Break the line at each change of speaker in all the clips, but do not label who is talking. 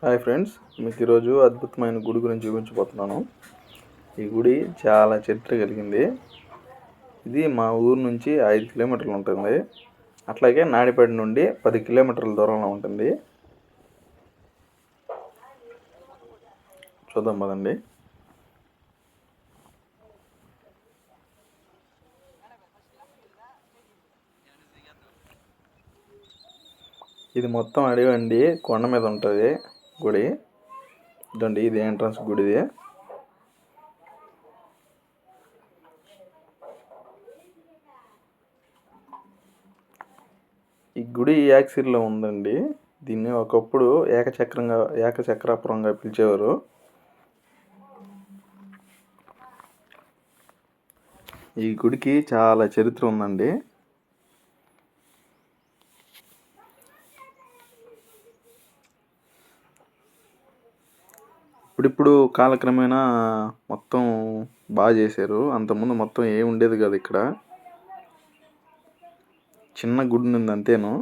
Hi friends, మీకు ఈరోజు అద్భుతమైన గుడి గురించి చూపించబోతున్నాను. ఈ గుడి చాలా చరిత్ర కలిగింది. ఇది మా ఊరు నుంచి 5 కిలోమీటర్లు ఉంటుంది. అట్లాగే నాడిపేట నుండి 10 కిలోమీటర్ల దూరంలో ఉంటుంది. చూద్దాం పదండి. ఇది మొత్తం అడవి అండి, కొండ మీద ఉంటుంది గుడి. ఇదండి, ఇది ఎంట్రన్స్ గుడిది. ఈ గుడి యాక్సిర్లో ఉందండి. దీన్ని ఒకప్పుడు ఏకచక్రాపురంగా పిలిచేవారు. ఈ గుడికి చాలా చరిత్ర ఉందండి. ఇప్పుడిప్పుడు కాలక్రమేణా మొత్తం బాగా చేశారు. అంతకుముందు మొత్తం ఏమి ఉండేది కాదు. ఇక్కడ చిన్న గుడి ఉంది అంతేను.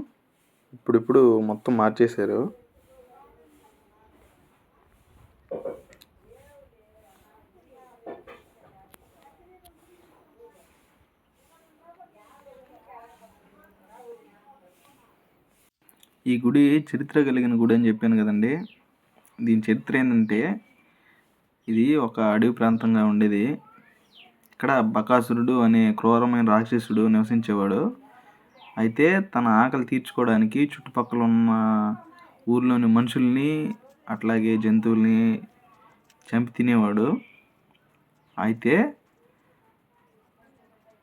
ఇప్పుడిప్పుడు మొత్తం మార్చేశారు. ఈ గుడి చరిత్ర కలిగిన గుడి అని చెప్పాను కదండి. దీని చరిత్ర ఏంటంటే, ఇది ఒక అడవి ప్రాంతంగా ఉండేది. ఇక్కడ బకాసురుడు అనే క్రూరమైన రాక్షసుడు నివసించేవాడు. అయితే తన ఆకలి తీర్చుకోవడానికి చుట్టుపక్కల ఉన్న ఊర్లోని మనుషుల్ని అట్లాగే జంతువుల్ని చంపి తినేవాడు. అయితే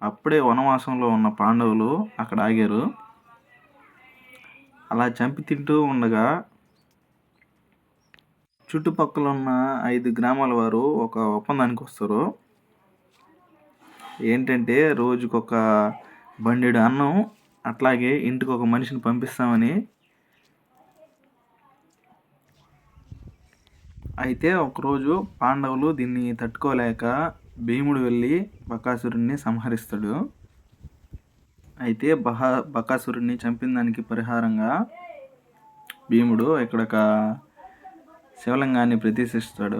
అప్పుడే వనవాసంలో ఉన్న పాండవులు అక్కడ ఆగారు. అలా చంపి తింటూ ఉండగా చుట్టుపక్కల ఉన్న 5 గ్రామాల వారు ఒక ఒప్పందానికి వస్తారు. ఏంటంటే, రోజుకొక బండెడు అన్నం, అట్లాగే ఇంటికి ఒక మనిషిని పంపిస్తామని. అయితే ఒకరోజు పాండవులు దీన్ని తట్టుకోలేక భీముడు వెళ్ళి బకాసురుణ్ణి సంహరిస్తాడు. అయితే బకాసురుణ్ణి చంపిన దానికి పరిహారంగా భీముడు ఇక్కడ ఒక శివలింగాన్ని ప్రతిష్ఠిస్తాడు.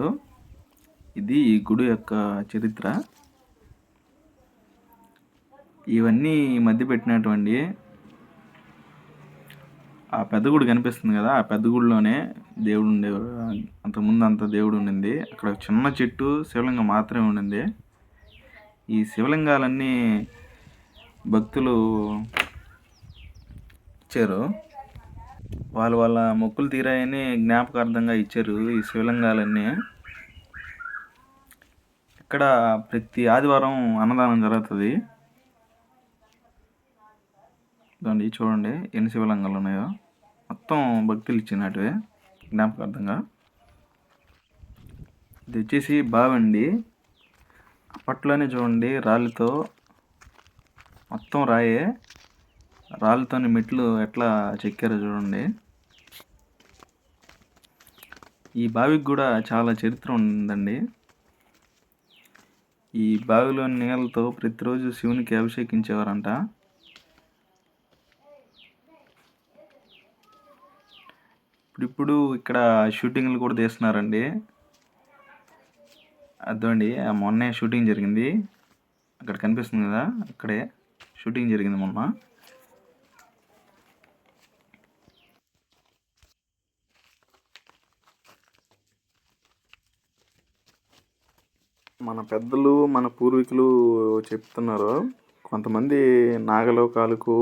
ఇది ఈ గుడి యొక్క చరిత్ర. ఇవన్నీ ఈ మధ్య పెట్టినటువంటి ఆ పెద్ద గుడి కనిపిస్తుంది కదా, ఆ పెద్ద గుడిలోనే దేవుడు ఉండేవాడు. అంతకుముందు అంత దేవుడు ఉండింది. అక్కడ చిన్న చెట్టు శివలింగం మాత్రమే ఉండింది. ఈ శివలింగాలన్నీ భక్తులు ఇచ్చారు. వాళ్ళ మొక్కులు తీరాయని జ్ఞాపకార్థంగా ఇచ్చారు ఈ శివలింగాలన్నీ. ఇక్కడ ప్రతి ఆదివారం అన్నదానం జరుగుతుంది. దాన్ని చూడండి ఎన్ని శివలింగాలు ఉన్నాయో. మొత్తం భక్తులు ఇచ్చినట్టువే జ్ఞాపకార్థంగా. ఇది వచ్చేసి బావండి. అప్పట్లోనే చూడండి, రాళ్ళతో మొత్తం రాయే, రాళ్ళతోని మెట్లు ఎట్లా చెక్కారో చూడండి. ఈ బావికి కూడా చాలా చరిత్ర ఉందండి. ఈ బావిలోని నీళ్ళతో ప్రతిరోజు శివునికి అభిషేకించేవారంట. ఇప్పుడు ఇక్కడ షూటింగ్లు కూడా తీస్తున్నారండి. అదండి, మొన్నే షూటింగ్ జరిగింది. అక్కడ కనిపిస్తుంది కదా, అక్కడే షూటింగ్ జరిగింది మొన్న. మన పెద్దలు, మన పూర్వీకులు చెప్తున్నారు, కొంతమంది నాగలోకాలకు,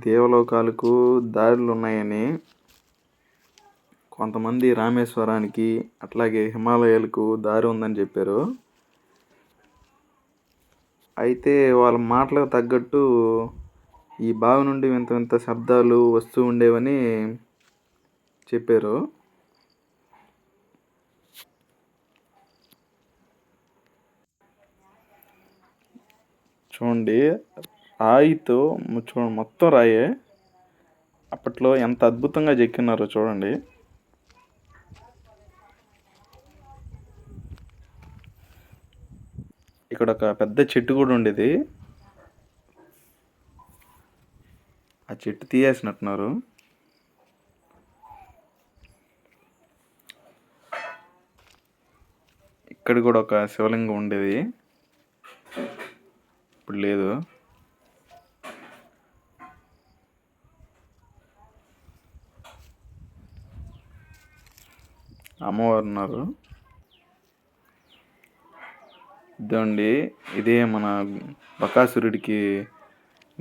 దేవలోకాలకు దారులు ఉన్నాయని, కొంతమంది రామేశ్వరానికి, అట్లాగే హిమాలయాలకు దారి ఉందని చెప్పారు. అయితే వాళ్ళ మాటలకు తగ్గట్టు ఈ బావి నుండి వింత వింత శబ్దాలు వస్తూ ఉండేవని చెప్పారు. చూడండి, రాయితో మొత్తం రాయే. అప్పట్లో ఎంత అద్భుతంగా చెక్కినారో చూడండి. ఇక్కడ ఒక పెద్ద చెట్టు కూడా ఉండేది. ఆ చెట్టు తీయేసినట్టున్నారు. ఇక్కడ కూడా ఒక శివలింగం ఉండేది, ఇప్పుడు లేదు. అమ్మవారు ఉన్నారు. ఇదండి, ఇదే మన బకాసురుడికి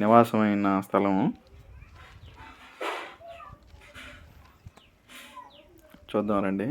నివాసమైన స్థలం. చూద్దాం రండి.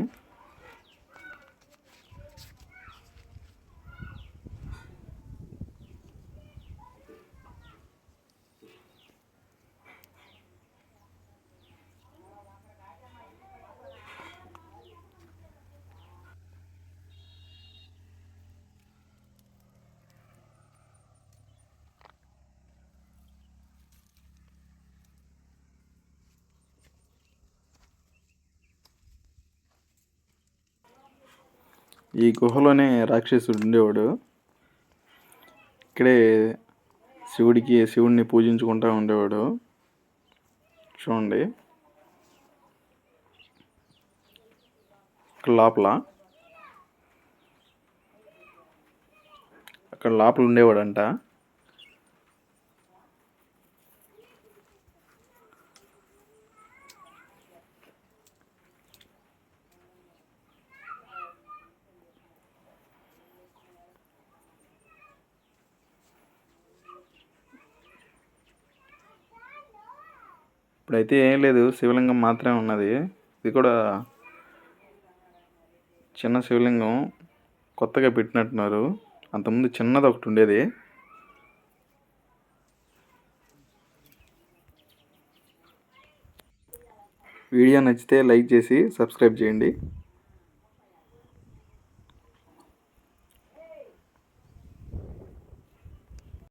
ఈ గుహలోనే రాక్షసుడు ఉండేవాడు. ఇక్కడే శివుడిని పూజించుకుంటూ ఉండేవాడు. చూడండి, అక్కడ లోపల ఉండేవాడంట. ఇప్పుడైతే ఏం లేదు, శివలింగం మాత్రమే ఉన్నది. ఇది కూడా చిన్న శివలింగం, కొత్తగా పెట్టినట్టున్నారు. అంతకుముందు చిన్నది ఒకటి ఉండేది. వీడియో నచ్చితే లైక్ చేసి సబ్స్క్రైబ్ చేయండి.